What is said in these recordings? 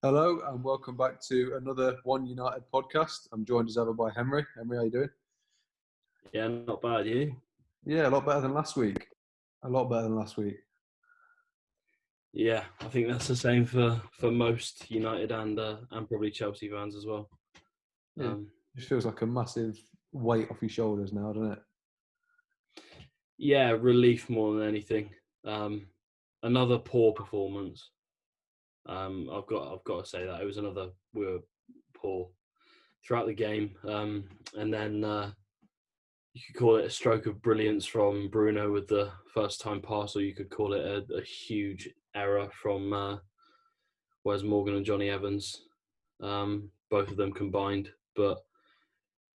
Hello and welcome back to another One United podcast. I'm joined as ever by Henry. Henry, how you doing? Yeah, not bad, you? Yeah, a lot better than last week. A lot better than last week. Yeah, I think that's the same for most United and probably Chelsea fans as well. It just feels like a massive weight off your shoulders now, doesn't it? Yeah, relief more than anything. Another poor performance. I've got to say that we were poor throughout the game, and then you could call it a stroke of brilliance from Bruno with the first time pass, or you could call it a huge error from Wes Morgan and Johnny Evans, both of them combined. But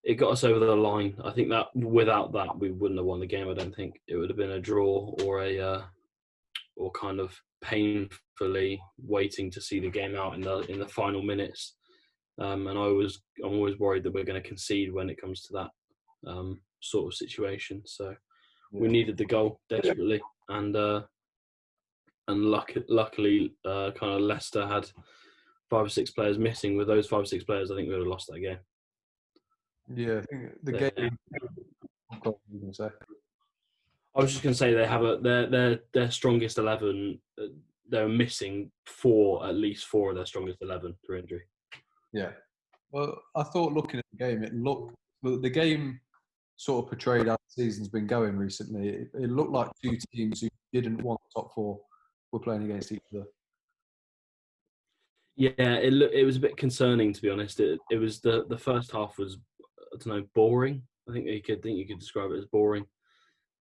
it got us over the line. I think that without that, we wouldn't have won the game. I don't think it would have been a draw or kind of painfully waiting to see the game out in the final minutes. And I'm always worried that we're going to concede when it comes to that sort of situation. So we needed the goal desperately, and luckily, kind of Leicester had 5 or 6 players missing. With those 5 or 6 players, I think we would have lost that game. Yeah, I think the game. What were you going to say? I was just going to say they have their strongest 11. They're missing at least four of their strongest 11 through injury. Yeah. Well, I thought looking at the game, the game sort of portrayed how the season's been going recently. It looked like two teams who didn't want the top four were playing against each other. Yeah, it was a bit concerning, to be honest. It was the first half was, I don't know, boring. I think you could describe it as boring.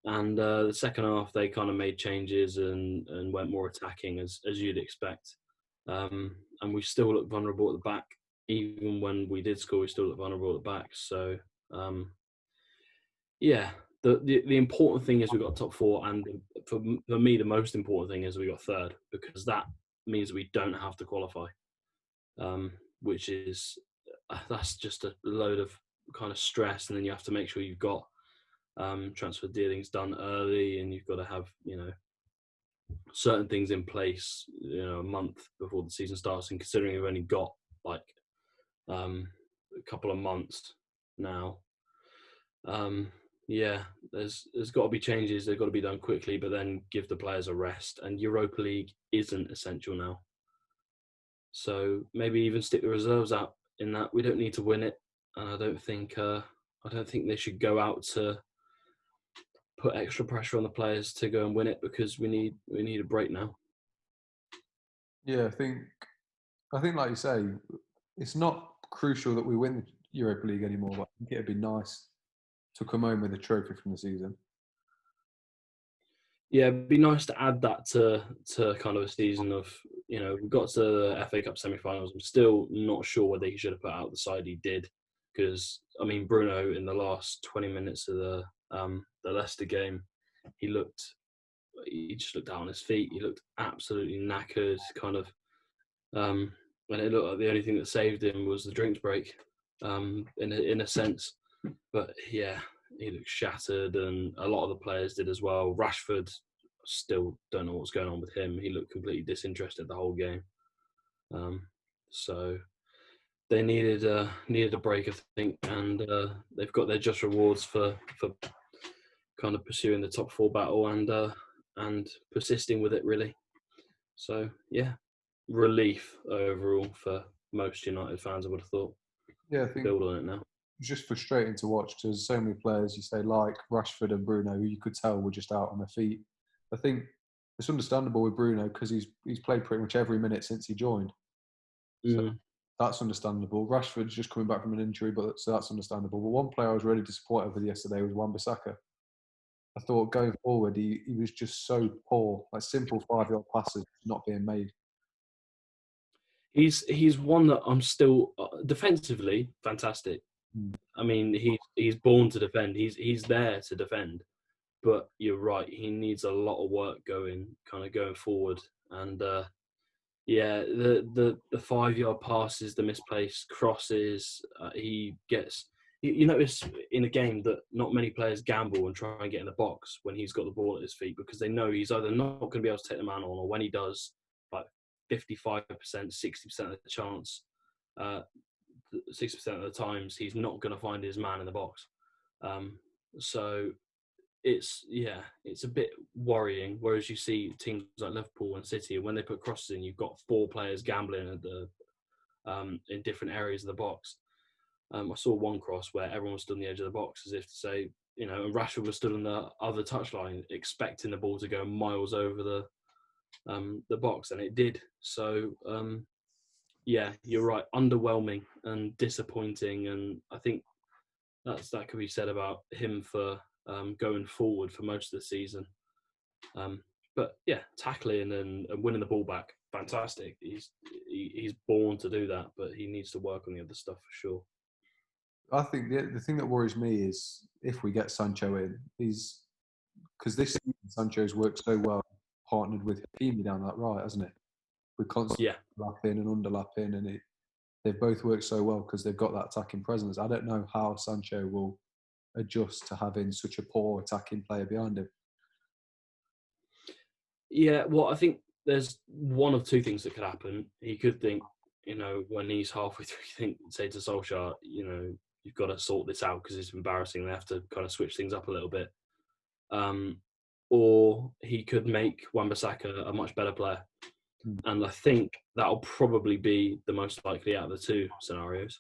And the second half, they kind of made changes and went more attacking, as you'd expect. And we still looked vulnerable at the back. Even when we did score, we still looked vulnerable at the back. So, yeah, the important thing is we got top four. And for me, the most important thing is we got third, because that means we don't have to qualify, which is that's just a load of kind of stress. And then you have to make sure you've got transfer dealings done early, and you've got to have certain things in place a month before the season starts. And considering we've only got like a couple of months now, there's got to be changes. They've got to be done quickly, but then give the players a rest. And Europa League isn't essential now, so maybe even stick the reserves out in that. We don't need to win it, and I don't think they should go out to put extra pressure on the players to go and win it, because we need a break now. Yeah, I think like you say, it's not crucial that we win the Europa League anymore, but I think it'd be nice to come home with a trophy from the season. Yeah, it'd be nice to add that to kind of a season of, we got to the FA Cup semi-finals. I'm still not sure whether he should have put out the side he did, because, I mean, Bruno in the last 20 minutes of the Leicester game, he just looked out on his feet. He looked absolutely knackered, kind of, and it looked like the only thing that saved him was the drinks break, in a sense. But yeah, he looked shattered, and a lot of the players did as well. Rashford, still don't know what's going on with him. He looked completely disinterested the whole game. So they needed a break, I think, and they've got their just rewards for kind of pursuing the top four battle and persisting with it, really. So yeah, relief overall for most United fans, I would have thought. Yeah, I think build on it now. It's just frustrating to watch because so many players, you say, like Rashford and Bruno, who you could tell were just out on their feet. I think it's understandable with Bruno because he's played pretty much every minute since he joined. So that's understandable. Rashford's just coming back from an injury, so that's understandable. But one player I was really disappointed with yesterday was Wan-Bissaka. I thought going forward, he was just so poor. Like simple 5-yard passes not being made. He's one that I'm still defensively fantastic. I mean, he's born to defend. He's there to defend. But you're right, he needs a lot of work going forward. And the 5-yard passes, the misplaced crosses, he gets. You notice in a game that not many players gamble and try and get in the box when he's got the ball at his feet, because they know he's either not going to be able to take the man on, or when he does, like 55%, 60% of the chance, 60% of the times, he's not going to find his man in the box. So it's a bit worrying. Whereas you see teams like Liverpool and City, when they put crosses in, you've got 4 players gambling at the in different areas of the box. I saw one cross where everyone was stood on the edge of the box as if to say, and Rashford was stood on the other touchline expecting the ball to go miles over the box, and it did. So you're right, underwhelming and disappointing, and I think that could be said about him for going forward for most of the season. But yeah, tackling and winning the ball back, fantastic. He's born to do that, but he needs to work on the other stuff for sure. I think the thing that worries me is if we get Sancho in, because this season Sancho's worked so well partnered with Hakimi down that right, hasn't it? We're constantly lapping and underlapping, and they've both worked so well because they've got that attacking presence. I don't know how Sancho will adjust to having such a poor attacking player behind him. Yeah, well, I think there's one of two things that could happen. He could think, when he's halfway through, say to Solskjaer, you've got to sort this out because it's embarrassing. They have to kind of switch things up a little bit. Or he could make Wan-Bissaka a much better player. And I think that'll probably be the most likely out of the two scenarios,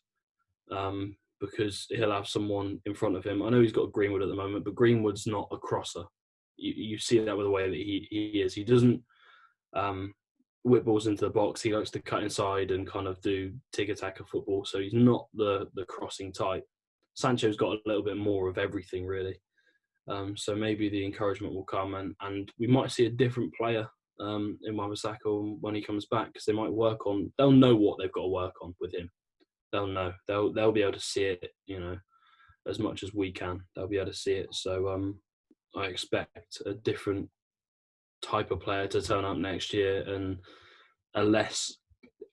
because he'll have someone in front of him. I know he's got Greenwood at the moment, but Greenwood's not a crosser. You see that with the way that he is. He doesn't whip balls into the box. He likes to cut inside and kind of do tiki-taka football. So he's not the crossing type. Sancho's got a little bit more of everything, really. So maybe the encouragement will come, and we might see a different player in Wan-Bissaka when he comes back, because they might they'll know what they've got to work on with him. They'll know. They'll be able to see it, as much as we can. They'll be able to see it. So I expect a different type of player to turn up next year, and a less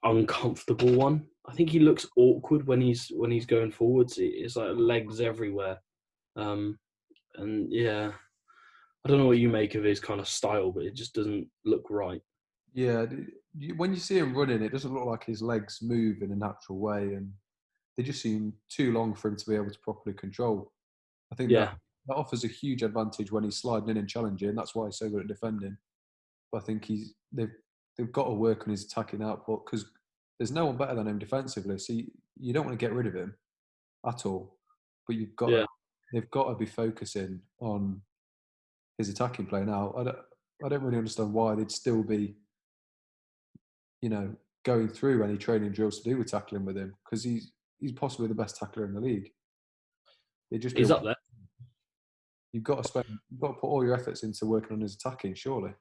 uncomfortable one. I think he looks awkward when he's going forwards. It's like legs everywhere. And yeah, I don't know what you make of his kind of style, but it just doesn't look right. Yeah, when you see him running, it doesn't look like his legs move in a natural way, and they just seem too long for him to be able to properly control. I think that offers a huge advantage when he's sliding in and challenging, and that's why he's so good at defending. But I think they've got to work on his attacking output, because there's no one better than him defensively. So you don't want to get rid of him at all, but they've got to be focusing on his attacking play now. I don't really understand why they'd still be, going through any training drills to do with tackling with him, because he's possibly the best tackler in the league. He's up there. You've got to put all your efforts into working on his attacking, surely.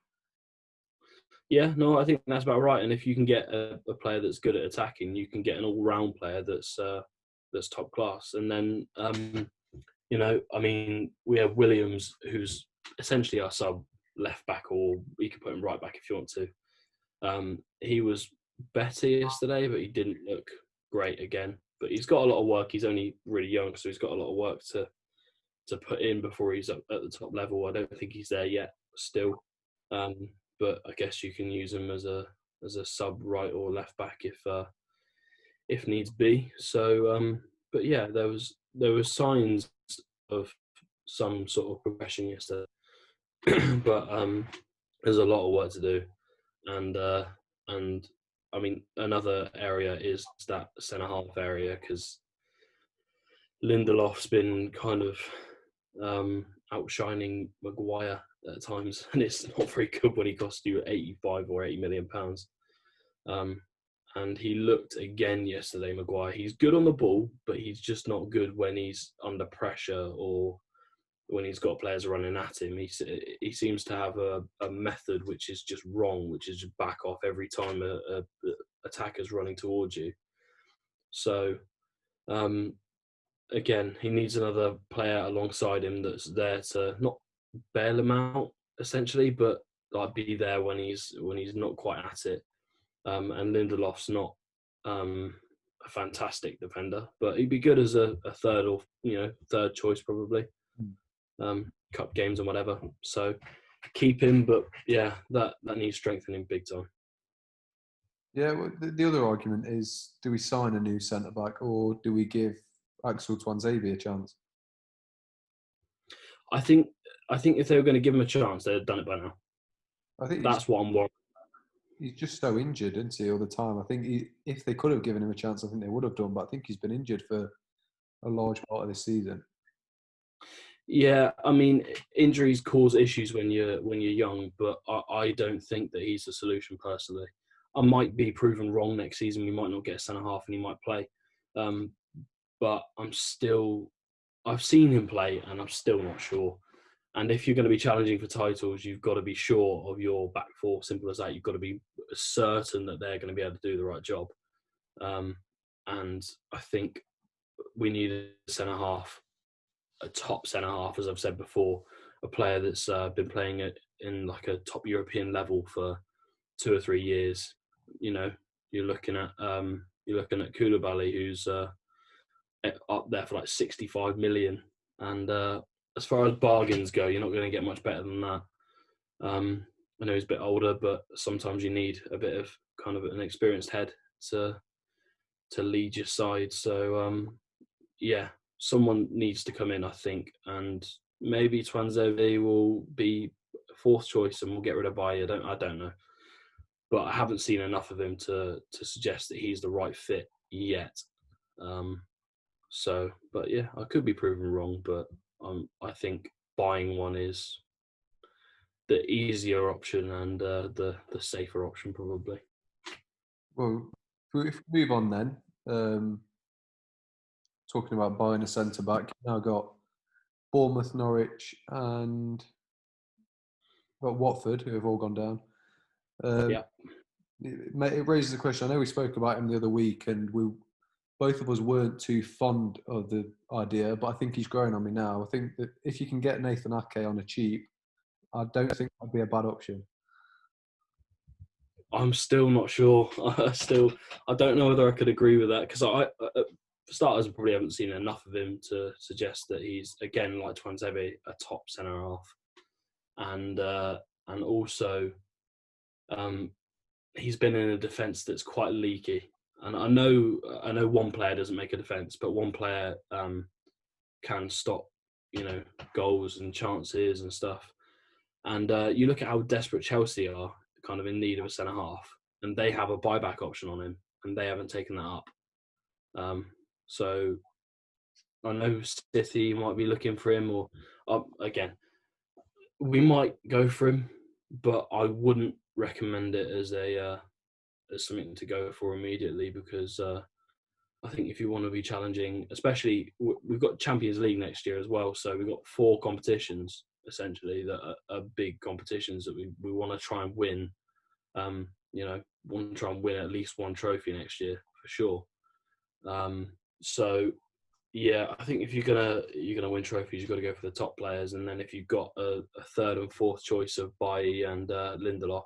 Yeah, no, I think that's about right. And if you can get a player that's good at attacking, you can get an all-round player that's top class. And then, we have Williams, who's essentially our sub left back, or you can put him right back if you want to. He was better yesterday, but he didn't look great again. But he's got a lot of work. He's only really young, so he's got a lot of work to put in before he's up at the top level. I don't think he's there yet still. But I guess you can use him as a sub right or left back if needs be. So, but yeah, there were signs of some sort of progression yesterday, but there's a lot of work to do, and I mean another area is that centre half area, because Lindelof's been kind of outshining Maguire at times, and it's not very good when he costs you 85 or 80 million pounds. And he looked again yesterday, Maguire. He's good on the ball, but he's just not good when he's under pressure or when he's got players running at him. He seems to have a method which is just wrong, which is just back off every time a attacker's running towards you. So, again, he needs another player alongside him that's there to not bail him out, essentially, but like be there when he's not quite at it. And Lindelof's not a fantastic defender, but he'd be good as a third or third choice probably. Cup games and whatever. So keep him, but yeah, that needs strengthening big time. Yeah, well, the other argument is, do we sign a new centre back or do we give Axel Tuanzebe a chance? I think if they were going to give him a chance, they'd have done it by now. I think That's what I'm worried. he's just so injured, isn't he, all the time? I think if they could have given him a chance, I think they would have done. But I think he's been injured for a large part of this season. Yeah, I mean, injuries cause issues when you're young, but I don't think that he's the solution personally. I might be proven wrong next season. We might not get a centre half, and he might play. But I've seen him play, and I'm still not sure. And if you're going to be challenging for titles, you've got to be sure of your back four. Simple as that. You've got to be certain that they're going to be able to do the right job. And I think we need a centre half, a top centre half, as I've said before, a player that's been playing it in like a top European level for 2 or 3 years. You know, you're looking at Koulibaly, who's up there for like 65 million. And as far as bargains go, you're not going to get much better than that. I know he's a bit older, but sometimes you need a bit of kind of an experienced head to lead your side. So yeah, someone needs to come in, I think, and maybe Tuanzebe will be fourth choice, and we'll get rid of Baye. I don't know, but I haven't seen enough of him to suggest that he's the right fit yet. So, but yeah, I could be proven wrong, but I think buying one is the easier option and the safer option probably. Well, if we move on then, talking about buying a centre back, you've now got Bournemouth, Norwich, and got Watford, who have all gone down. Yeah. It raises a question. I know we spoke about him the other week, and both of us weren't too fond of the idea, but I think he's growing on me now. I think that if you can get Nathan Ake on a cheap, I don't think that'd be a bad option. I'm still not sure. I don't know whether I could agree with that because for starters, I probably haven't seen enough of him to suggest that he's, again, like Tuanzebe, a top centre half, and also he's been in a defence that's quite leaky. And I know one player doesn't make a defence, but one player can stop, goals and chances and stuff. And you look at how desperate Chelsea are, kind of in need of a centre half, and they have a buyback option on him, and they haven't taken that up. So I know City might be looking for him, or again, we might go for him, but I wouldn't recommend it as something to go for immediately because I think if you want to be challenging, especially we've got Champions League next year as well, so we've got 4 competitions essentially that are big competitions that we want to try and win. Want to try and win at least one trophy next year for sure. So yeah, I think if you're gonna win trophies, you've got to go for the top players, and then if you've got a third and fourth choice of Bailly and Lindelof,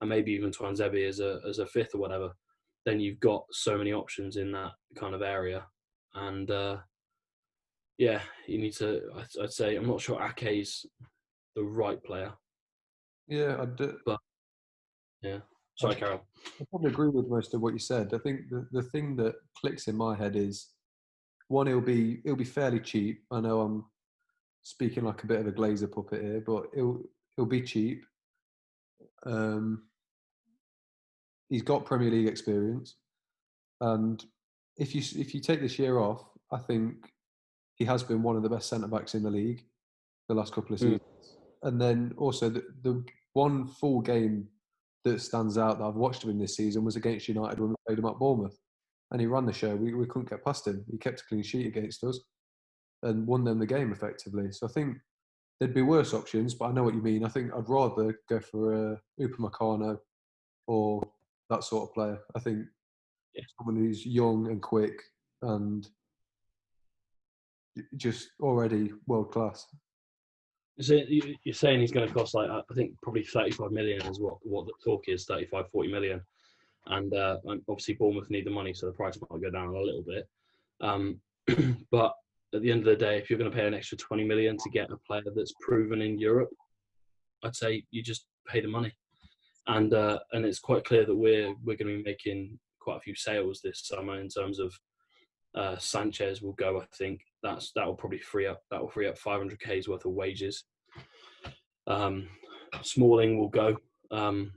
and maybe even Tuanzebe as a fifth or whatever, then you've got so many options in that kind of area. And yeah, you need to. I'd say I'm not sure Ake's the right player. Yeah, I do. But yeah, sorry, Carol. I probably agree with most of what you said. I think the thing that clicks in my head is one, it'll be fairly cheap. I know I'm speaking like a bit of a Glazer puppet here, but it'll be cheap. He's got Premier League experience, and if you take this year off, I think he has been one of the best centre backs in the league the last couple of seasons. And then also the one full game that stands out that I've watched of him this season was against United when we played him at Bournemouth, and he ran the show. We couldn't get past him. He kept a clean sheet against us and won them the game effectively. So I think there'd be worse options, but I know what you mean. I think I'd rather go for Upamecano or that sort of player. I think someone who's young and quick and just already world class. So you're saying he's going to cost like, I think probably 35 million is what the talk is, 35, 40 million. And obviously Bournemouth need the money, so the price might go down a little bit. But at the end of the day, if you're going to pay an extra 20 million to get a player that's proven in Europe, I'd say you just pay the money. and it's quite clear that we're going to be making quite a few sales this summer in terms of Sanchez will go. I think that will probably free up 500k's worth of wages. Smalling will go,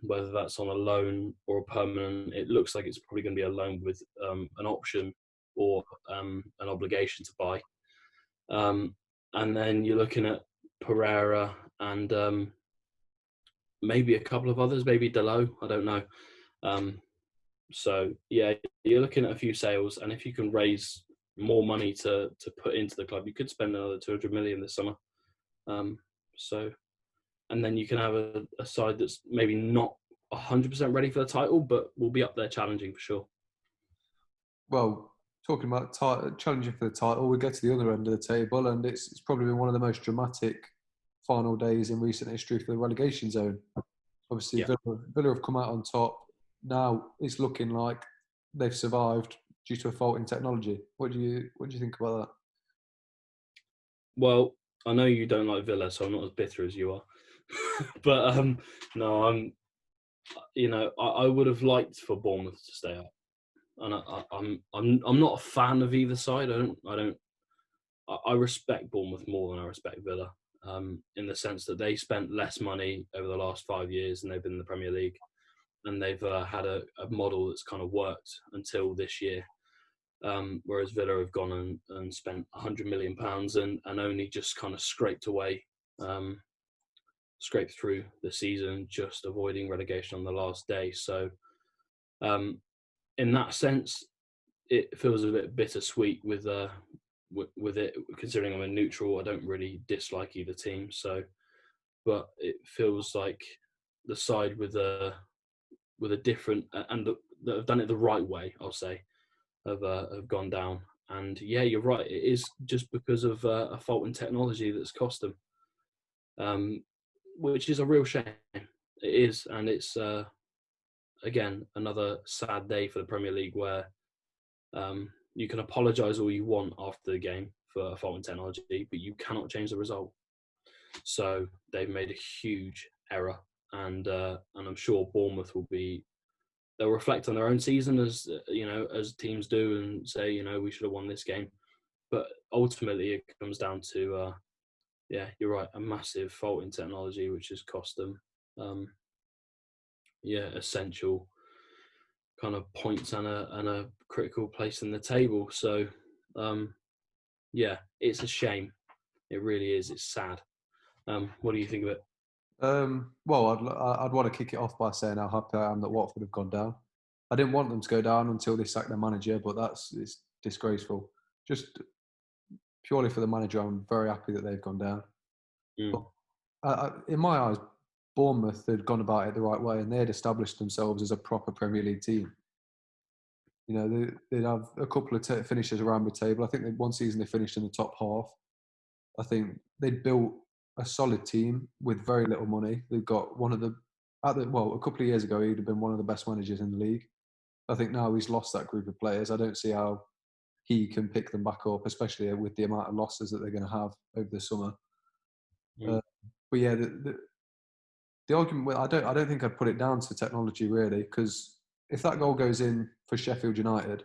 whether that's on a loan or a permanent. It looks like it's probably going to be a loan with an option or an obligation to buy. And then you're looking at Pereira and maybe a couple of others, maybe Delo, I don't know. So yeah, you're looking at a few sales, and if you can raise more money to put into the club, you could spend another 200 million this summer. And then you can have a side that's maybe not 100% ready for the title, but will be up there challenging for sure. Well, talking about challenging for the title, we get to the other end of the table, and it's probably been one of the most dramatic final days in recent history for the relegation zone. Obviously, yeah. Villa have come out on top. Now it's looking like they've survived due to a fault in technology. What do you think about that? Well, I know you don't like Villa, so I'm not as bitter as you are. But no, I would have liked for Bournemouth to stay up, and I'm not a fan of either side. I respect Bournemouth more than I respect Villa, in the sense that they spent less money over the last 5 years and they've been in the Premier League, and they've had a model that's kind of worked until this year. Whereas Villa have gone and spent £100 million and only just kind of scraped through the season, just avoiding relegation on the last day. So in that sense, it feels a bit bittersweet with it, considering I'm a neutral. I don't really dislike either team. So, but it feels like the side with a different and that have done it the right way, I'll say, have gone down. And yeah, you're right. It is just because of a fault in technology that's cost them, which is a real shame. It is, and it's again another sad day for the Premier League, where you can apologise all you want after the game for a fault in technology, but you cannot change the result. So they've made a huge error, and I'm sure Bournemouth they'll reflect on their own season as teams do, and say, we should have won this game. But ultimately, it comes down to yeah, you're right, a massive fault in technology, which has cost them essential kind of points and a critical place in the table. So yeah, it's a shame. It really is. It's sad. What do you think of it? Well, I'd want to kick it off by saying how happy I am that Watford have gone down. I didn't want them to go down until they sacked their manager, but it's disgraceful. Just purely for the manager, I'm very happy that they've gone down. But in my eyes, Bournemouth had gone about it the right way, and they had established themselves as a proper Premier League team. They'd have a couple of finishes around the table. I think one season they finished in the top half. I think they'd built a solid team with very little money. They've got a couple of years ago, he'd have been one of the best managers in the league. I think now he's lost that group of players. I don't see how he can pick them back up, especially with the amount of losses that they're going to have over the summer. But yeah, the argument, I don't think I'd put it down to technology really, because if that goal goes in for Sheffield United,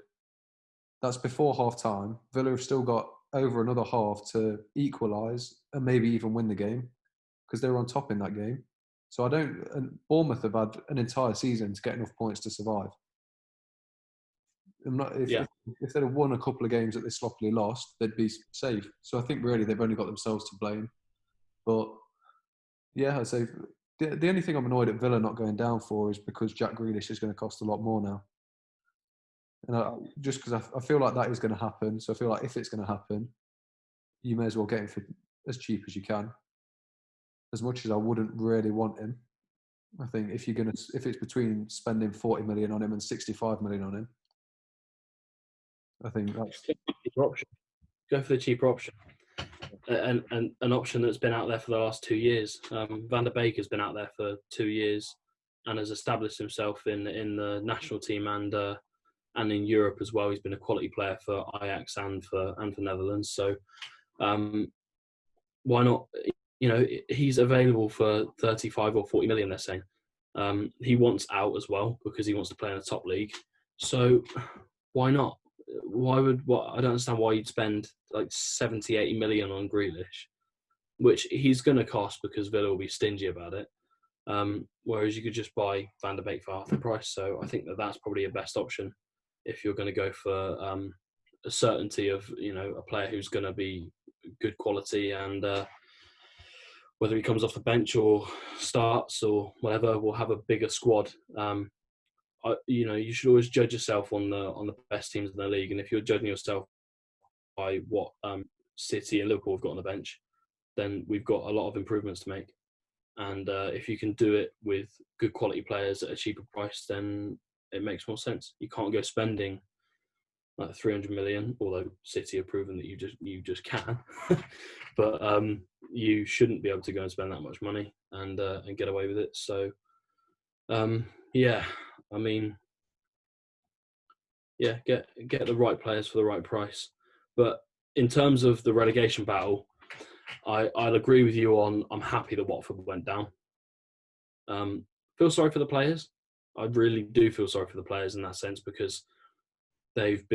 that's before half time. Villa have still got over another half to equalise and maybe even win the game, because they were on top in that game. So and Bournemouth have had an entire season to get enough points to survive. If they'd have won a couple of games that they sloppily lost, they'd be safe. So I think really they've only got themselves to blame. But yeah, I'd say the only thing I'm annoyed at Villa not going down for is because Jack Grealish is going to cost a lot more now. And just because I feel like that is going to happen. So I feel like if it's going to happen, you may as well get him for as cheap as you can. As much as I wouldn't really want him, I think if it's between spending 40 million on him and 65 million on him, I think that's cheaper option. Go for the cheaper option, and an option that's been out there for the last 2 years. Van der Beek has been out there for 2 years and has established himself in the national team and in Europe as well. He's been a quality player for Ajax and for Netherlands. So why not? He's available for 35 or 40 million, they're saying. He wants out as well because he wants to play in the top league. So why not? I don't understand why you'd spend like 70, 80 million on Grealish, which he's going to cost because Villa will be stingy about it. Whereas you could just buy Van der Beek for half the price. So I think that's probably a best option if you're going to go for a certainty of, a player who's going to be good quality, and whether he comes off the bench or starts or whatever, we'll have a bigger squad. You should always judge yourself on the best teams in the league, and if you're judging yourself by what City and Liverpool have got on the bench, then we've got a lot of improvements to make. And if you can do it with good quality players at a cheaper price, then it makes more sense. You can't go spending like 300 million, although City have proven that you just can. But you shouldn't be able to go and spend that much money and get away with it. So get the right players for the right price. But in terms of the relegation battle, I'll agree with you on. I'm happy that Watford went down. Feel sorry for the players. I really do feel sorry for the players in that sense, because they've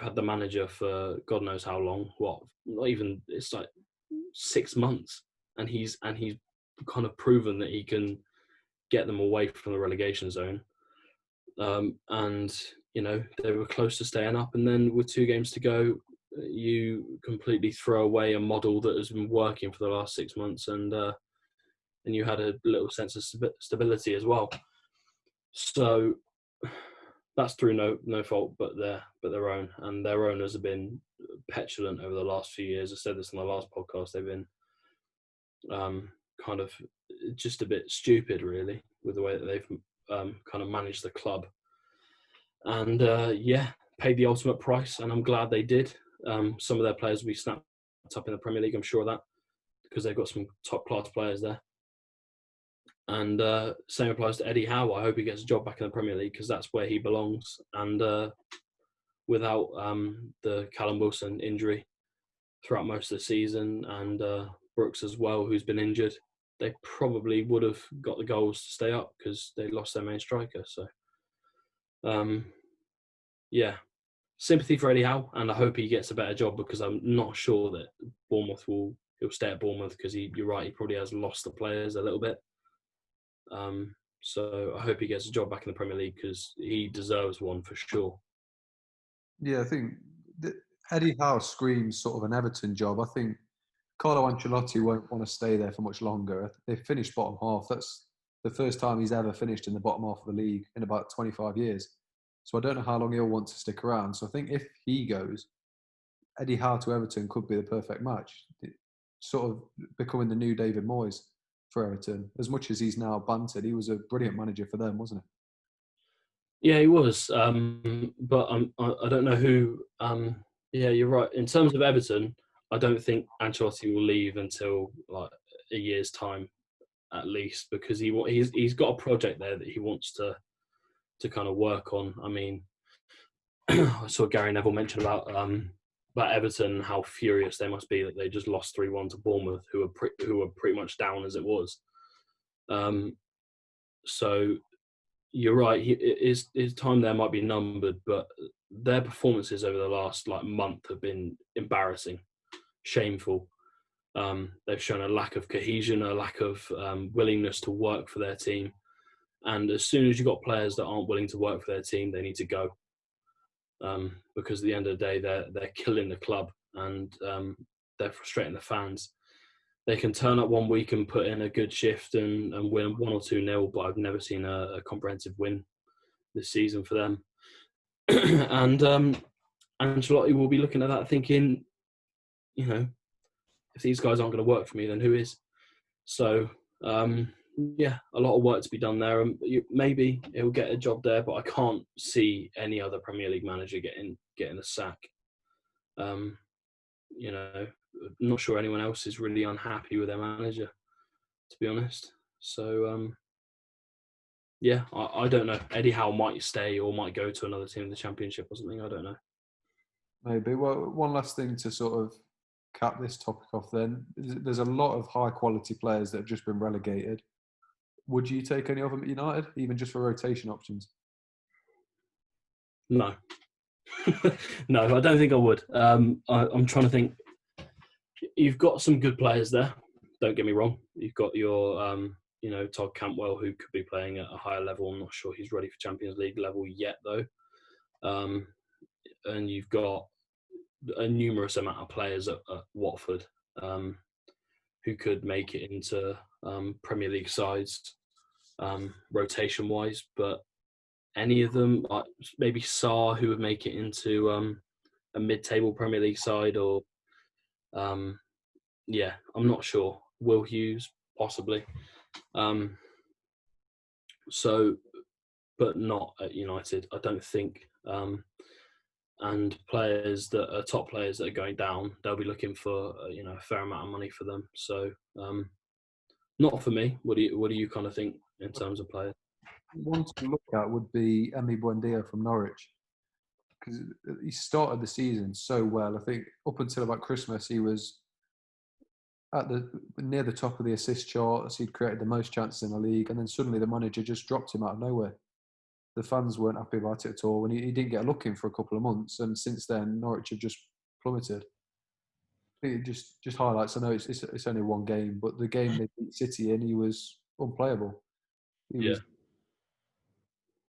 had the manager for God knows how long. It's like 6 months, and he's kind of proven that he can get them away from the relegation zone. And they were close to staying up, and then with 2 games to go, you completely throw away a model that has been working for the last 6 months, and you had a little sense of stability as well. So that's through no fault but their own, and their owners have been petulant over the last few years. I said this in the last podcast. They've been kind of just a bit stupid, really, with the way that they've kind of managed the club, and paid the ultimate price, and I'm glad they did. Some of their players will be snapped up in the Premier League, I'm sure of that, because they've got some top class players there. And same applies to Eddie Howe. I hope he gets a job back in the Premier League, because that's where he belongs. And without the Callum Wilson injury throughout most of the season, and Brooks as well, who's been injured, they probably would have got the goals to stay up, because they lost their main striker. So, sympathy for Eddie Howe, and I hope he gets a better job, because I'm not sure that he'll stay at Bournemouth, because you're right, he probably has lost the players a little bit. So I hope he gets a job back in the Premier League, because he deserves one for sure. Yeah, I think Eddie Howe screams sort of an Everton job. I think Carlo Ancelotti won't want to stay there for much longer. They finished bottom half. That's the first time he's ever finished in the bottom half of the league in about 25 years. So I don't know how long he'll want to stick around. So I think if he goes, Eddie Howe to Everton could be the perfect match. Sort of becoming the new David Moyes for Everton. As much as he's now bantered, he was a brilliant manager for them, wasn't he? Yeah, he was. But I don't know who. Yeah, you're right. In terms of Everton, I don't think Ancelotti will leave until like a year's time, at least, because he's got a project there that he wants to kind of work on. I mean, I saw Gary Neville mention about Everton and how furious they must be that they just lost 3-1 to Bournemouth, who were pretty much down as it was. So you're right. His time there might be numbered, but their performances over the last month have been embarrassing, shameful. They've shown a lack of cohesion, a lack of willingness to work for their team. And as soon as you've got players that aren't willing to work for their team, they need to go. Because at the end of the day, they're killing the club, and they're frustrating the fans. They can turn up one week and put in a good shift and win 1 or 2-0, but I've never seen a comprehensive win this season for them. And Ancelotti will be looking at that thinking, if these guys aren't going to work for me, then who is? So, a lot of work to be done there. Maybe he'll get a job there, but I can't see any other Premier League manager getting a sack. I'm not sure anyone else is really unhappy with their manager, to be honest. So, I don't know. Eddie Howe might stay or might go to another team in the Championship or something. I don't know. Maybe. Well, one last thing to sort of cap this topic off then. There's a lot of high-quality players that have just been relegated. Would you take any of them at United, even just for rotation options? No. No, I don't think I would. I'm trying to think. You've got some good players there. Don't get me wrong. You've got your, Todd Cantwell, who could be playing at a higher level. I'm not sure he's ready for Champions League level yet, though. And you've got a numerous amount of players at Watford who could make it into Premier League sides rotation-wise. But any of them, maybe Sarr, who would make it into a mid-table Premier League side, or I'm not sure. Will Hughes, possibly. But not at United, I don't think. And players that are top players that are going down, they'll be looking for a fair amount of money for them. So not for me. What do you kind of think in terms of players? One to look at would be Emi Buendia from Norwich, because he started the season so well. I think up until about Christmas, he was at near the top of the assist charts. He'd created the most chances in the league, and then suddenly the manager just dropped him out of nowhere. The fans weren't happy about it at all, and he didn't get a look in for a couple of months. And since then, Norwich have just plummeted. It just highlights. I know it's only one game, but the game they beat City in, he was unplayable. He was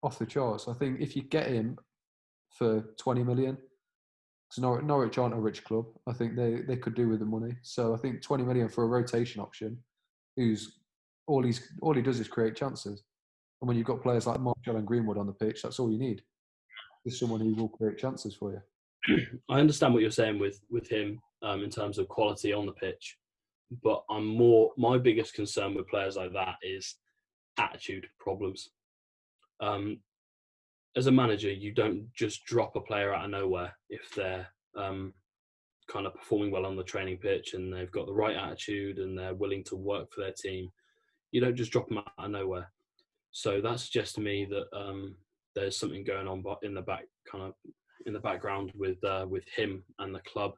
off the charts. I think if you get him for 20 million, because Norwich aren't a rich club, I think they could do with the money. So I think 20 million for a rotation option, who's all he does is create chances. And when you've got players like Martial and Greenwood on the pitch, that's all you need. Is someone who will create chances for you. I understand what you're saying with him in terms of quality on the pitch, but my biggest concern with players like that is attitude problems. As a manager, you don't just drop a player out of nowhere if they're kind of performing well on the training pitch and they've got the right attitude and they're willing to work for their team. You don't just drop them out of nowhere. So that suggests to me that there's something going on in the background with him and the club.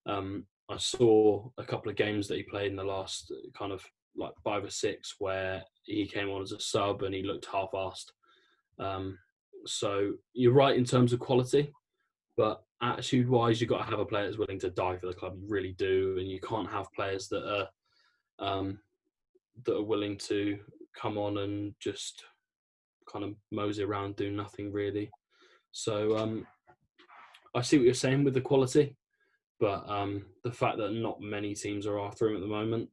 I saw a couple of games that he played in the last kind of like 5 or 6 where he came on as a sub and he looked half-assed. So you're right in terms of quality, but attitude-wise, you've got to have a player that's willing to die for the club. You really do, and you can't have players that are willing to come on and just kind of mosey around, do nothing really. So I see what you're saying with the quality, but the fact that not many teams are after him at the moment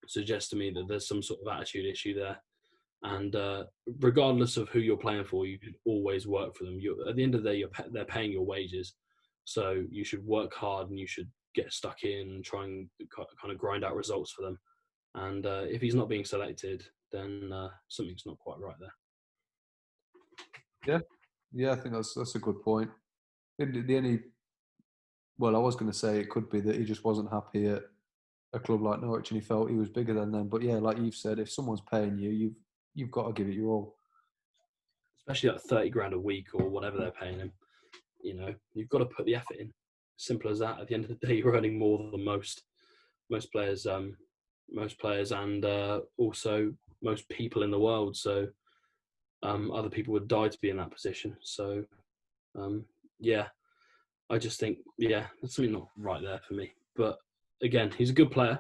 suggests to me that there's some sort of attitude issue there. And regardless of who you're playing for, you should always work for them. At the end of the day, they're paying your wages. So you should work hard and you should get stuck in and try and kind of grind out results for them. And if he's not being selected, then something's not quite right there. Yeah, I think that's a good point. I was going to say it could be that he just wasn't happy at a club like Norwich and he felt he was bigger than them. But yeah, like you've said, if someone's paying you, you've got to give it your all. Especially like 30 grand a week or whatever they're paying him. You've got to put the effort in. Simple as that. At the end of the day, you're earning more than most players, and also most people in the world. So other people would die to be in that position. So I just think there's something not right there for me. But again, he's a good player,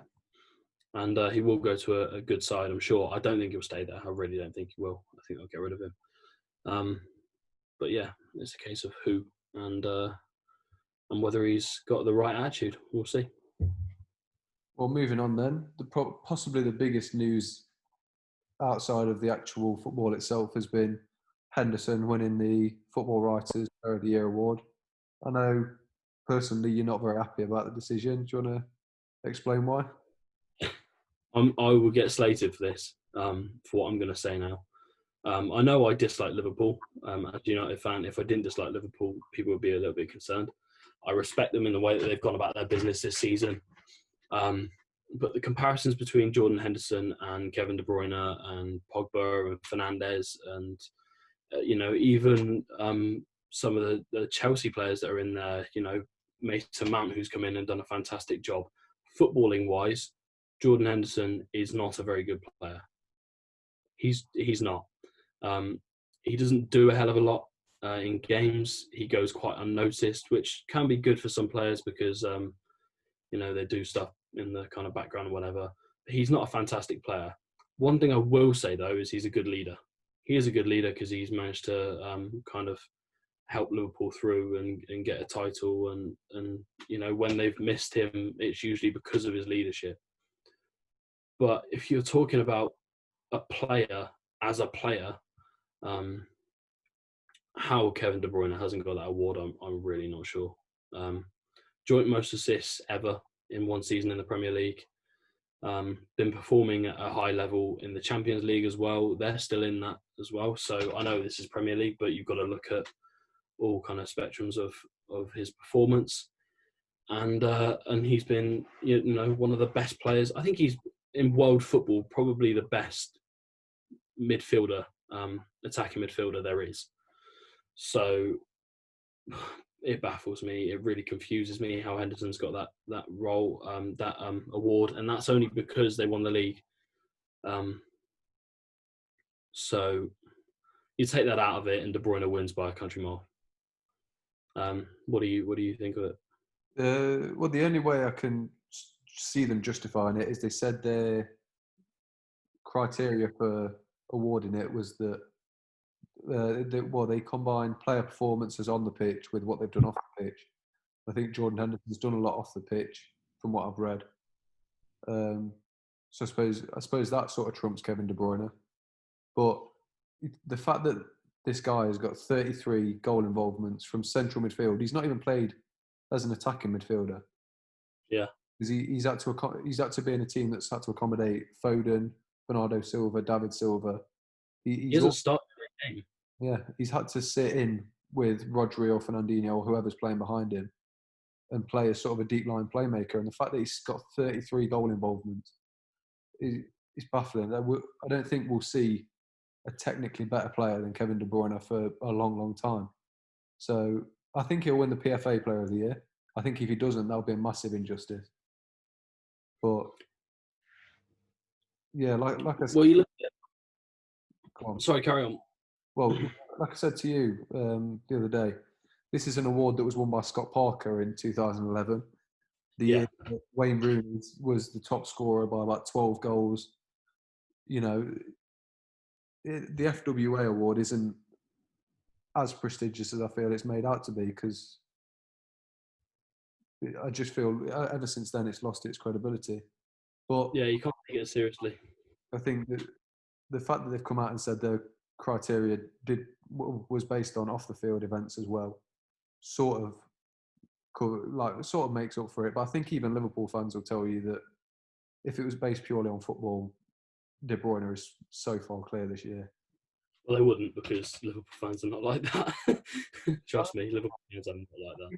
and he will go to a good side, I'm sure. I don't think he'll stay there. I really don't think he will. I think they'll get rid of him. But yeah, it's a case of who and whether he's got the right attitude. We'll see. Well, moving on then, possibly the biggest news outside of the actual football itself has been Henderson winning the Football Writers Player of the Year award. I know personally you're not very happy about the decision. Do you want to explain why? I will get slated for this, for what I'm going to say now. I know I dislike Liverpool. As a United fan, if I didn't dislike Liverpool, people would be a little bit concerned. I respect them in the way that they've gone about their business this season. But the comparisons between Jordan Henderson and Kevin De Bruyne and Pogba and Fernandes and, even some of the Chelsea players that are in there, Mason Mount, who's come in and done a fantastic job. Footballing-wise, Jordan Henderson is not a very good player. He's not. He doesn't do a hell of a lot in games. He goes quite unnoticed, which can be good for some players because they do stuff in the kind of background or whatever. He's not a fantastic player. One thing I will say though is he's a good leader. He is a good leader because he's managed to kind of help Liverpool through and get a title. And when they've missed him, it's usually because of his leadership. But if you're talking about a player as a player, how Kevin De Bruyne hasn't got that award, I'm really not sure. Joint most assists ever in one season in the Premier League. Been performing at a high level in the Champions League as well. They're still in that as well. So I know this is Premier League, but you've got to look at all kind of spectrums of his performance. And he's been one of the best players. I think he's in world football probably the best midfielder, attacking midfielder there is. So it baffles me. It really confuses me how Henderson's got that role, that award, and that's only because they won the league. So you take that out of it, and De Bruyne wins by a country mile. What do you think of it? Well, the only way I can see them justifying it is they said their criteria for awarding it was that they combine player performances on the pitch with what they've done off the pitch. I think Jordan Henderson's done a lot off the pitch, from what I've read. So I suppose that sort of trumps Kevin De Bruyne. But the fact that this guy has got 33 goal involvements from central midfield, he's not even played as an attacking midfielder. Yeah, he's had to be in a team that's had to accommodate Foden, Bernardo Silva, David Silva. He hasn't started every game. Yeah, he's had to sit in with Rodri or Fernandinho or whoever's playing behind him and play as sort of a deep line playmaker. And the fact that he's got 33 goal involvements is baffling. I don't think we'll see a technically better player than Kevin De Bruyne for a long, long time. So I think he'll win the PFA Player of the Year. I think if he doesn't, that'll be a massive injustice. But yeah, like I said. Well, you look at. Sorry, carry on. Well, like I said to you the other day, this is an award that was won by Scott Parker in 2011. The year that Wayne Rooney was the top scorer by about 12 goals. The FWA award isn't as prestigious as I feel it's made out to be, because I just feel ever since then it's lost its credibility. But yeah, you can't take it seriously. I think that the fact that they've come out and said their criteria was based on off the field events as well, sort of makes up for it. But I think even Liverpool fans will tell you that if it was based purely on football, De Bruyne is so far clear this year. Well, they wouldn't, because Liverpool fans are not like that. Trust me, Liverpool fans are not like that.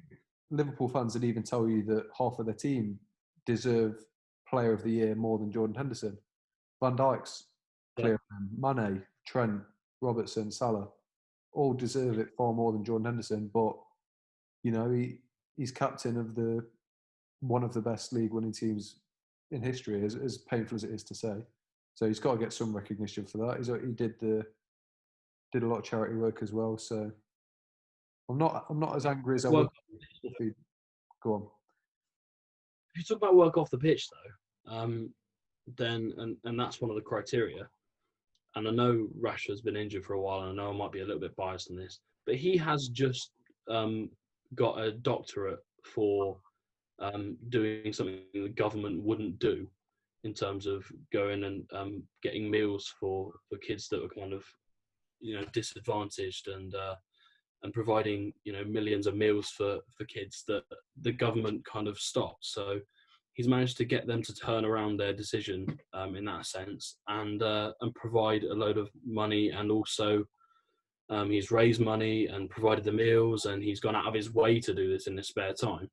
Liverpool fans would even tell you that half of their team deserve Player of the Year more than Jordan Henderson. Van Dijk's clear of him. Mane, Trent, Robertson, Salah, all deserve it far more than Jordan Henderson. But he's captain of one of the best league-winning teams in history, as painful as it is to say. So he's got to get some recognition for that. He did a lot of charity work as well. So I'm not as angry as I would if he. Go on. If you talk about work off the pitch, though, then and that's one of the criteria. And I know Rashford's been injured for a while, and I know I might be a little bit biased on this, but he has just got a doctorate for doing something the government wouldn't do, in terms of going and getting meals for kids that were kind of disadvantaged, and providing millions of meals for kids that the government kind of stopped. So he's managed to get them to turn around their decision in that sense, and provide a load of money, and also he's raised money and provided the meals, and he's gone out of his way to do this in his spare time.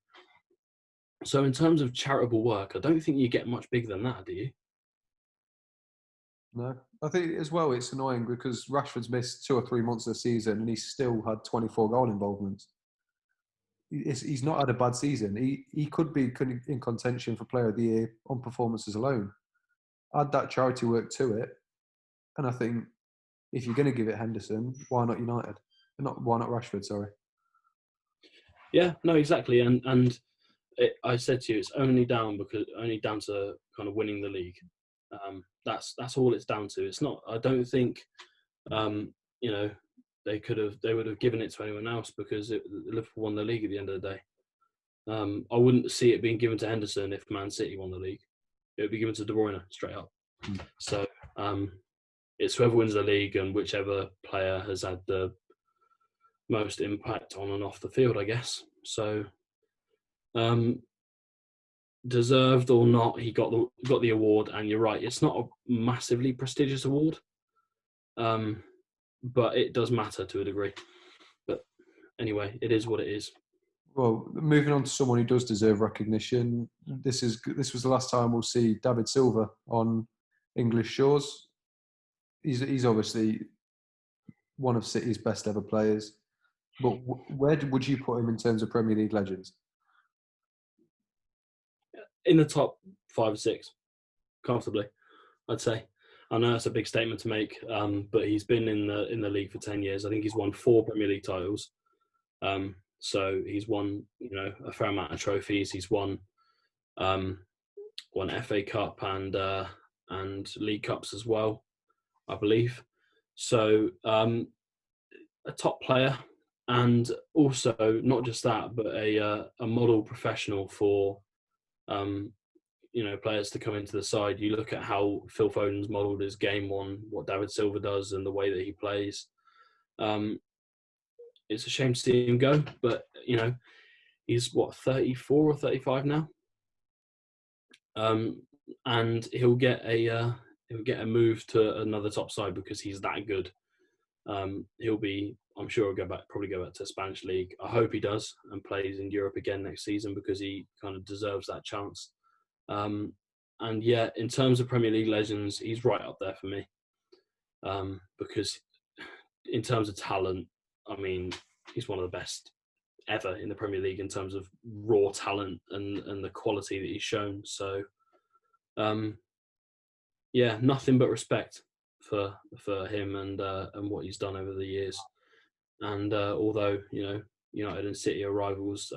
So in terms of charitable work, I don't think you get much bigger than that, do you? No. I think as well it's annoying because Rashford's missed 2 or 3 months of the season and he's still had 24 goal involvements. He's not had a bad season. He could be in contention for Player of the Year on performances alone. Add that charity work to it And I think if you're going to give it Henderson, why not United? Why not Rashford? Sorry. Yeah, no, exactly. And I said to you, it's only down to kind of winning the league. That's all it's down to. It's not. I don't think, you know, they would have given it to anyone else because Liverpool won the league at the end of the day. I wouldn't see it being given to Henderson if Man City won the league. It would be given to De Bruyne straight up. So it's whoever wins the league and whichever player has had the most impact on and off the field, I guess. So deserved or not, he got the award. And you're right, it's not a massively prestigious award, but it does matter to a degree. But anyway, it is what it is. Well, moving on to someone who does deserve recognition, this was the last time we'll see David Silva on English shores. He's obviously one of City's best ever players, but where would you put him in terms of Premier League legends? In the top 5 or 6, comfortably, I'd say. I know that's a big statement to make, but he's been in the league for 10 years. I think he's won 4 Premier League titles. So he's won, a fair amount of trophies. He's won FA Cup and League Cups as well, I believe. So a top player, and also not just that, but a model professional for players to come into the side. You look at how Phil Foden's modelled his game on what David Silva does and the way that he plays. It's a shame to see him go, but he's 34 or 35 now, and he'll get a move to another top side because he's that good. I'm sure he'll probably go back to Spanish league. I hope he does and plays in Europe again next season because he kind of deserves that chance. And yeah, in terms of Premier League legends, he's right up there for me. Because in terms of talent, I mean, he's one of the best ever in the Premier League in terms of raw talent and the quality that he's shown. So, yeah, nothing but respect for him and what he's done over the years. And although United and City are rivals,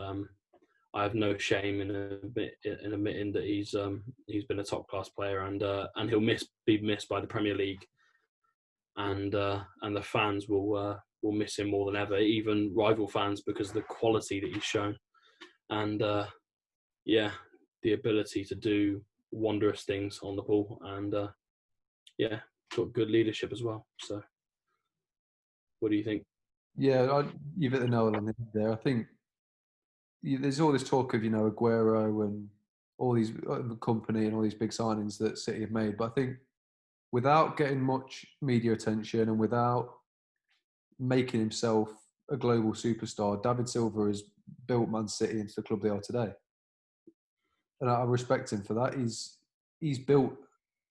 I have no shame in admitting that he's been a top class player, and he'll be missed by the Premier League, and the fans will miss him more than ever, even rival fans, because of the quality that he's shown, and the ability to do wondrous things on the ball, and got good leadership as well. So, what do you think? Yeah, you've hit the nail on the head there. I think there's all this talk of Aguero and all these company and all these big signings that City have made, but I think without getting much media attention and without making himself a global superstar, David Silva has built Man City into the club they are today, and I respect him for that. He's built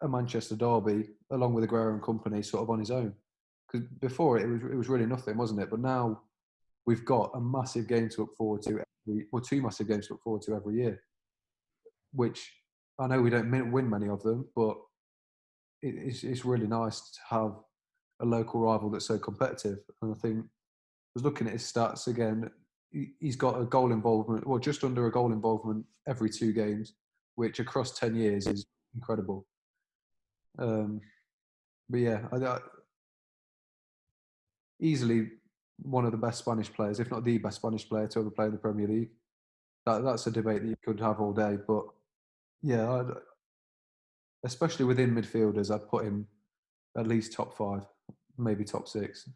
a Manchester derby along with Aguero and company sort of on his own, because before it was really nothing, wasn't it? But now we've got a massive game to look forward to, 2 massive games to look forward to every year, which I know we don't win many of them, but it's really nice to have a local rival that's so competitive. And I think I was looking at his stats again. He's got a goal involvement, just under a goal involvement every 2 games, which across 10 years is incredible. But yeah, easily one of the best Spanish players, if not the best Spanish player to ever play in the Premier League. That's a debate that you could have all day. But yeah, especially within midfielders, I'd put him at least top 5, maybe top 6.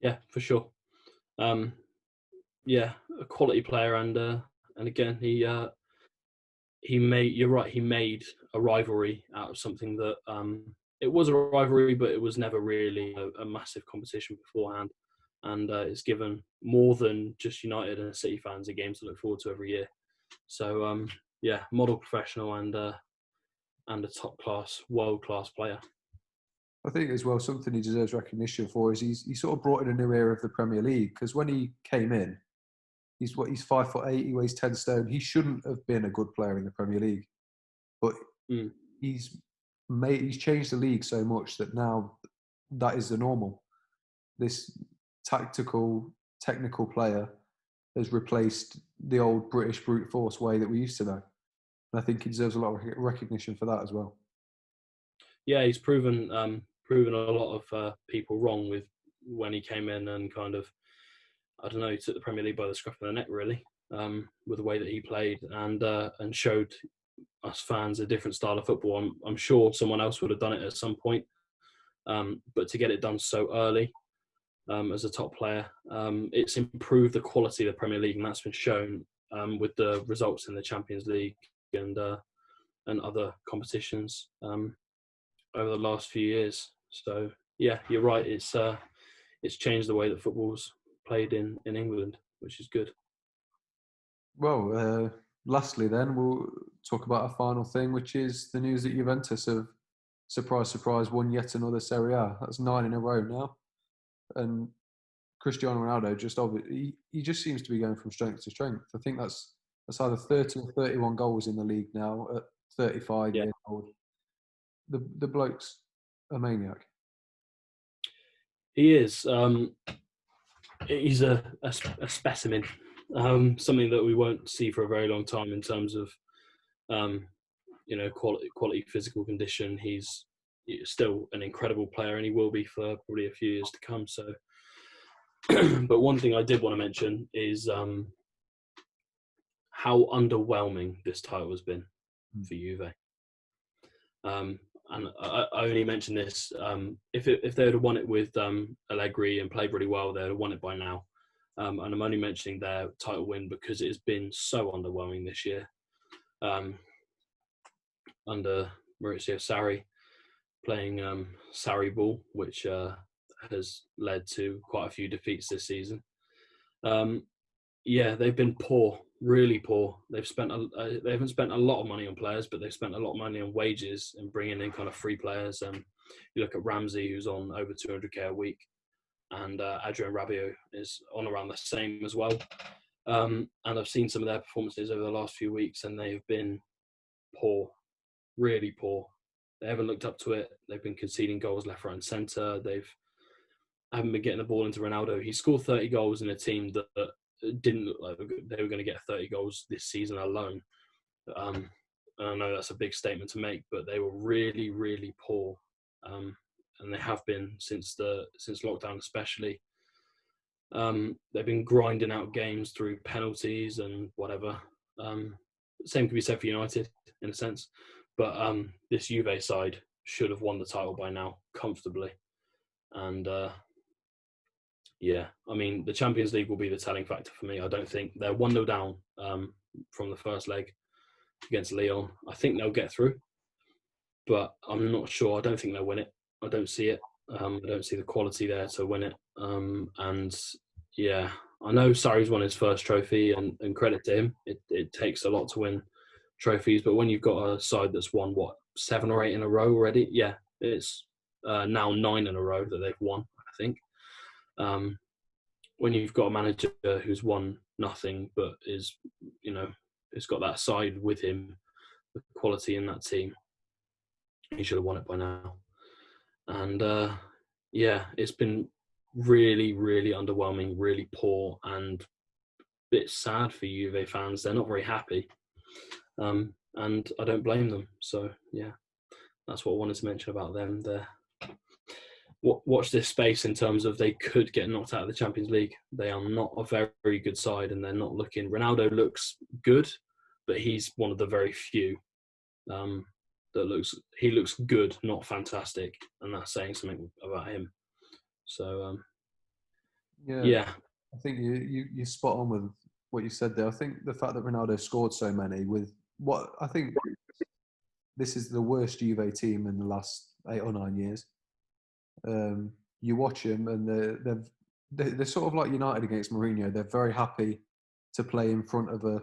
Yeah, for sure. Yeah, a quality player, and again, he made. You're right. He made a rivalry out of something that it was a rivalry, but it was never really a massive competition beforehand. And it's given more than just United and City fans a game to look forward to every year. So yeah, model professional and a top class, world class player. I think as well, something he deserves recognition for is he sort of brought in a new era of the Premier League, because when he came in, he's 5'8", he weighs 10 stone. He shouldn't have been a good player in the Premier League, but he's he's changed the league so much that now that is the normal. This technical player has replaced the old British brute force way that we used to know. And I think he deserves a lot of recognition for that as well. Yeah, he's proven a lot of people wrong with when he came in and kind of, I don't know, took the Premier League by the scruff of the neck, really, with the way that he played and showed us fans a different style of football. I'm sure someone else would have done it at some point, but to get it done so early as a top player, it's improved the quality of the Premier League, and that's been shown with the results in the Champions League and other competitions over the last few years. So yeah, you're right. It's changed the way that football's played in England, which is good. Well, lastly, then we'll talk about a final thing, which is the news that Juventus have, surprise, won yet another Serie A. That's 9 in a row now, and Cristiano Ronaldo he just seems to be going from strength to strength. I think that's either 30 or 31 goals in the league now at 35 years old. The bloke's a maniac. He is. He's a specimen. Something that we won't see for a very long time in terms of quality physical condition. He's still an incredible player, and he will be for probably a few years to come. So, but one thing I did want to mention is how underwhelming this title has been for Juve. And I only mention this if they would have won it with Allegri and played really well, they would have won it by now. And I'm only mentioning their title win because it has been so underwhelming this year under Maurizio Sarri, playing Sarri ball, which has led to quite a few defeats this season. They've been poor, really poor. They haven't spent a lot of money on players, but they've spent a lot of money on wages and bringing in kind of free players. You look at Ramsey, who's on over 200k a week, and Adrien Rabiot is on around the same as well. And I've seen some of their performances over the last few weeks, and they've been poor, really poor. They haven't looked up to it. They've been conceding goals left, right, and centre. Haven't been getting the ball into Ronaldo. He scored 30 goals in a team that didn't look like they were going to get 30 goals this season alone. And I know that's a big statement to make, but they were really, really poor, and they have been since lockdown, especially. They've been grinding out games through penalties and whatever. Same can be said for United in a sense, but this Juve side should have won the title by now comfortably, and. I mean, the Champions League will be the telling factor for me. I don't think they're 1-0 down from the first leg against Lyon. I think they'll get through, but I'm not sure. I don't think they'll win it. I don't see it. I don't see the quality there to win it. I know Sarri's won his first trophy, and credit to him. It takes a lot to win trophies, but when you've got a side that's won, 7 or 8 in a row already? Yeah, it's now 9 in a row that they've won, I think. When you've got a manager who's won nothing but has got that side with him, the quality in that team, he should have won it by now. And it's been really, really underwhelming, really poor, and a bit sad for Juve fans. They're not very happy, and I don't blame them. So yeah, that's what I wanted to mention about them there. Watch this space in terms of they could get knocked out of the Champions League. They are not a very, very good side, and they're not looking. Ronaldo looks good, but he's one of the very few he looks good, not fantastic, and that's saying something about him. So I think you're spot on with what you said there. I think the fact that Ronaldo scored so many with what I think this is the worst Juve team in the last 8 or 9 years. You watch them, and they're sort of like United against Mourinho. They're very happy to play in front of a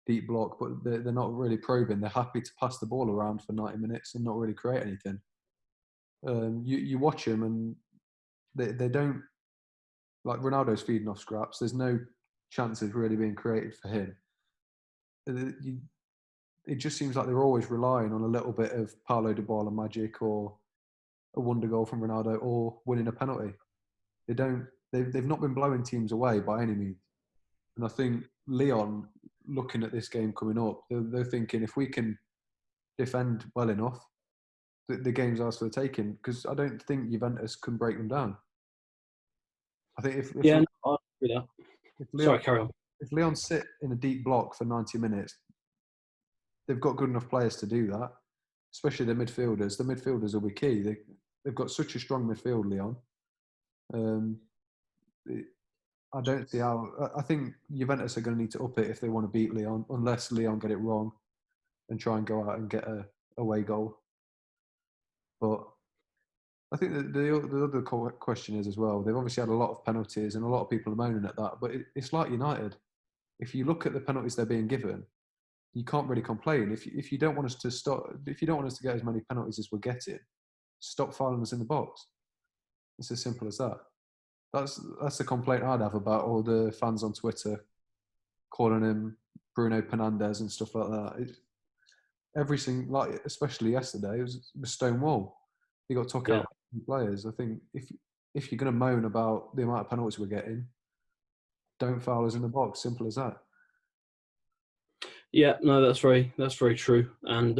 deep block, but they're not really probing. They're happy to pass the ball around for 90 minutes and not really create anything. You watch them, and they don't, like Ronaldo's feeding off scraps. There's no chances really being created for him. it just seems like they're always relying on a little bit of Paulo Dybala magic or a wonder goal from Ronaldo or winning a penalty. They've not been blowing teams away by any means. And I think Lyon, looking at this game coming up, they're thinking if we can defend well enough, the game's ours for the taking, because I don't think Juventus can break them down. I think if Yeah, no, I agree with if that. Lyon, Sorry, carry on. if Lyon sit in a deep block for 90 minutes, they've got good enough players to do that, especially the midfielders. The midfielders will be key. They've got such a strong midfield, Lyon. I don't see how. I think Juventus are going to need to up it if they want to beat Lyon, unless Lyon get it wrong and try and go out and get a away goal. But I think that the other question is as well, they've obviously had a lot of penalties and a lot of people are moaning at that. But it's like United. If you look at the penalties they're being given, you can't really complain. If you don't want us to stop, if you don't want us to get as many penalties as we're getting, stop fouling us in the box. It's as simple as that. That's the complaint I'd have about all the fans on Twitter calling him Bruno Fernandes and stuff like that. Everything, like especially yesterday, it was stonewall. He got took out by players. I think if you're going to moan about the amount of penalties we're getting, don't foul us in the box. Simple as that. Yeah, no, that's very true. And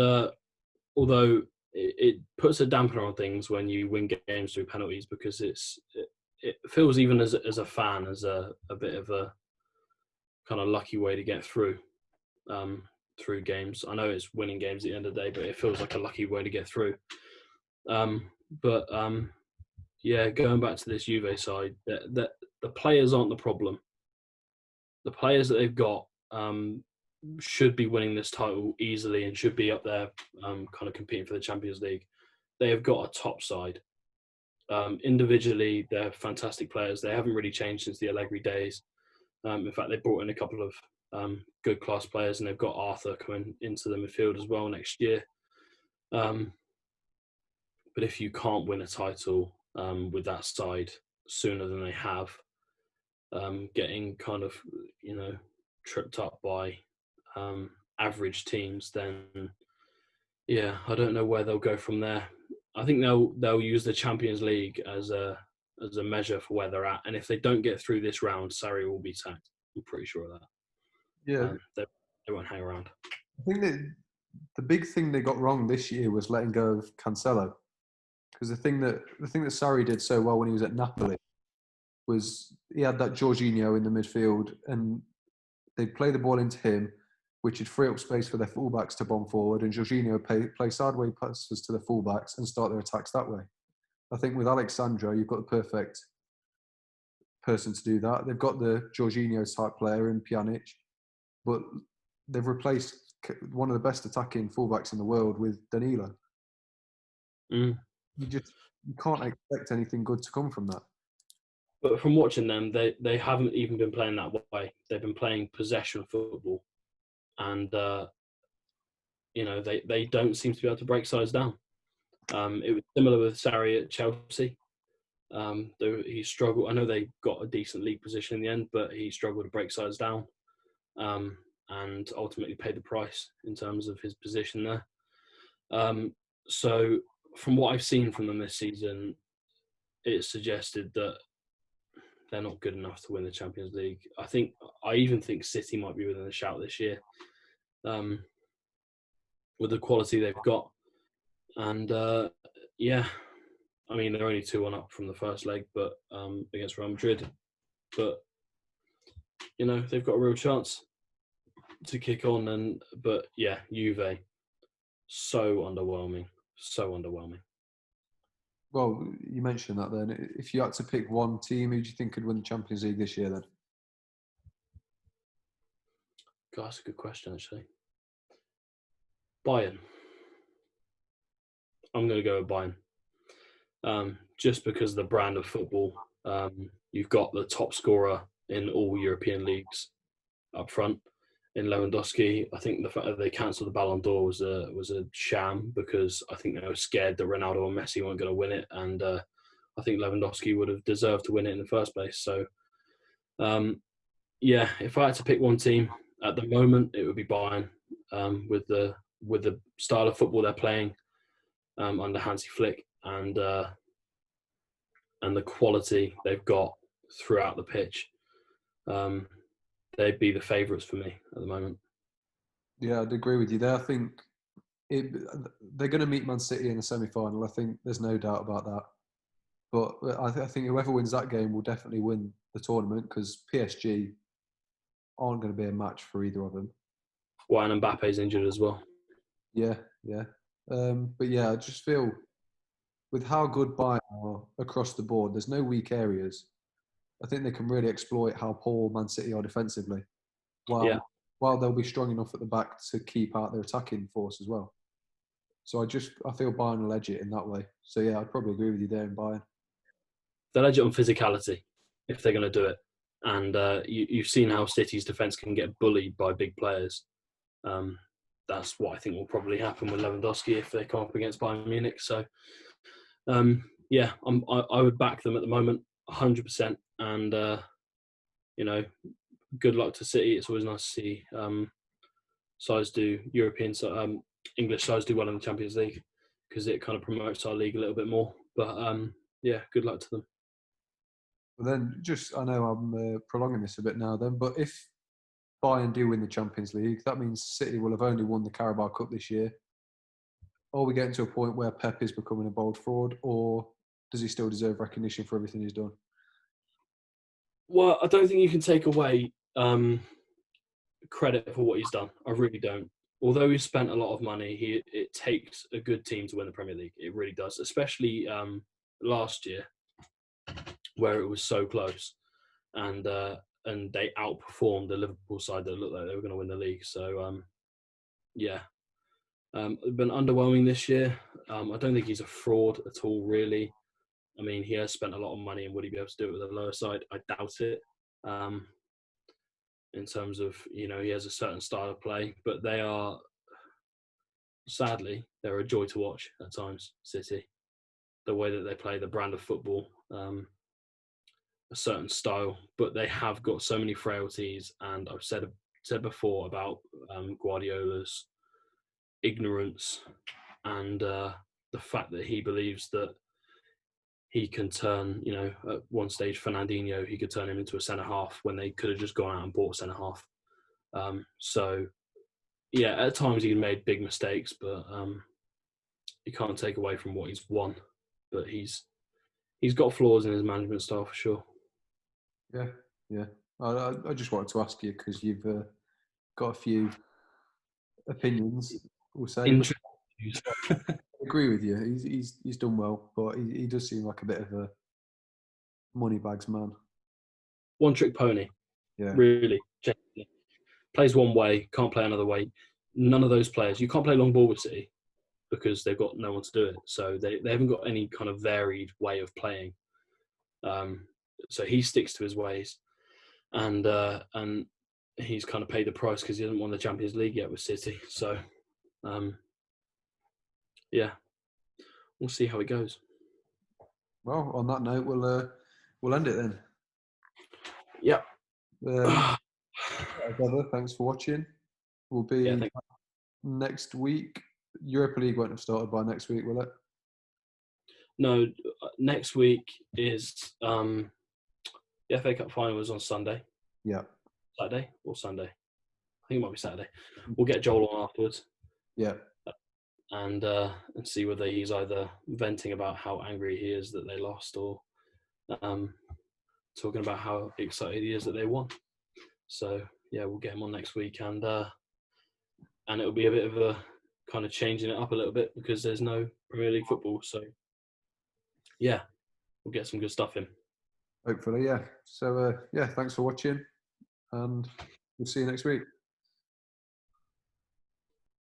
although it puts a dampener on things when you win games through penalties, because it feels, even as a fan, as a bit of a kind of lucky way to get through games. I know it's winning games at the end of the day, but it feels like a lucky way to get through. Yeah, going back to this Juve side, that the players aren't the problem. The players that they've got should be winning this title easily and should be up there kind of competing for the Champions League. They have got a top side. Individually, they're fantastic players. They haven't really changed since the Allegri days. In fact, they brought in a couple of good class players, and they've got Arthur coming into the midfield as well next year. But if you can't win a title with that side sooner than they have, getting kind of, tripped up by average teams, then yeah, I don't know where they'll go from there. I think they'll use the Champions League as a measure for where they're at, and if they don't get through this round, Sarri will be sacked. I'm pretty sure of that. Yeah, they won't hang around. I think that the big thing they got wrong this year was letting go of Cancelo, because the thing that Sarri did so well when he was at Napoli was he had that Jorginho in the midfield, and they'd play the ball into him, which would free up space for their fullbacks to bomb forward, and Jorginho play sideways passes to the fullbacks and start their attacks that way. I think with Alexandro, you've got the perfect person to do that. They've got the Jorginho type player in Pjanic, but they've replaced one of the best attacking fullbacks in the world with Danilo. You can't expect anything good to come from that. But from watching them, they haven't even been playing that way. They've been playing possession football, and they don't seem to be able to break sides down. It was similar with Sarri at Chelsea. He struggled. I know they got a decent league position in the end, but he struggled to break sides down, and ultimately paid the price in terms of his position there. So from what I've seen from them this season, it suggested that they're not good enough to win the Champions League. I even think City might be within a shout this year, with the quality they've got. And yeah, I mean, they're only 2-1 up from the first leg, but against Real Madrid. But they've got a real chance to kick on. But yeah, Juve, so underwhelming. Well, you mentioned that then. If you had to pick one team, who do you think could win the Champions League this year then? God, that's a good question, actually. Bayern. I'm going to go with Bayern. Just because of the brand of football. You've got the top scorer in all European leagues up front in Lewandowski. I think the fact that they cancelled the Ballon d'Or was a sham, because I think they were scared that Ronaldo or Messi weren't going to win it, and I think Lewandowski would have deserved to win it in the first place. So, yeah, if I had to pick one team at the moment, it would be Bayern. with the style of football they're playing under Hansi Flick and the quality they've got throughout the pitch. They'd be the favourites for me at the moment. Yeah, I'd agree with you there. I think they're going to meet Man City in the semi-final. I think there's no doubt about that. But I think whoever wins that game will definitely win the tournament because PSG aren't going to be a match for either of them. Well, and Mbappe's injured as well. Yeah. But yeah, I just feel with how good Bayern are across the board, there's no weak areas. I think they can really exploit how poor Man City are defensively, while they'll be strong enough at the back to keep out their attacking force as well. So I feel Bayern will edge it in that way. So yeah, I'd probably agree with you there in Bayern. They'll edge it on physicality if they're going to do it. And you've seen how City's defence can get bullied by big players. That's what I think will probably happen with Lewandowski if they come up against Bayern Munich. So, yeah, I would back them at the moment, 100%. And, good luck to City. It's always nice to see sides do English sides do well in the Champions League because it kind of promotes our league a little bit more. But, yeah, good luck to them. But then, I know I'm prolonging this a bit now then, but if Bayern do win the Champions League, that means City will have only won the Carabao Cup this year. Are we getting to a point where Pep is becoming a bold fraud, or does he still deserve recognition for everything he's done? Well, I don't think you can take away credit for what he's done. I really don't. Although he's spent a lot of money, it takes a good team to win the Premier League. It really does, especially last year, where it was so close, and they outperformed the Liverpool side that looked like they were going to win the league. So, yeah, been underwhelming this year. I don't think he's a fraud at all, really. I mean, he has spent a lot of money, and would he be able to do it with a lower side? I doubt it. In terms of, he has a certain style of play, but they are, sadly, they're a joy to watch at times, City. The way that they play, the brand of football, a certain style, but they have got so many frailties. And I've said before about Guardiola's ignorance and the fact that he believes that he can turn, at one stage, Fernandinho, he could turn him into a centre-half when they could have just gone out and bought a centre-half. So, yeah, at times he made big mistakes, but you can't take away from what he's won. But he's got flaws in his management style for sure. Yeah. I just wanted to ask you because you've got a few opinions, we'll say. I agree with you. He's done well, but he does seem like a bit of a moneybags man. One trick pony. Yeah. Really. Genuinely. Plays one way, can't play another way. None of those players. You can't play long ball with City because they've got no one to do it. So they haven't got any kind of varied way of playing. So he sticks to his ways, and he's kind of paid the price because he hasn't won the Champions League yet with City. So, yeah, we'll see how it goes. Well, on that note, we'll end it then. Yep. Thanks for watching. We'll be next week. Europa League won't have started by next week, will it? No, next week is the FA Cup final is on Sunday. Yeah. Saturday or Sunday? I think it might be Saturday. We'll get Joel on afterwards. Yeah. And see whether he's either venting about how angry he is that they lost or talking about how excited he is that they won. So, yeah, we'll get him on next week and it'll be a bit of a kind of changing it up a little bit because there's no Premier League football. So, yeah, we'll get some good stuff in. Hopefully, yeah. So, thanks for watching and we'll see you next week.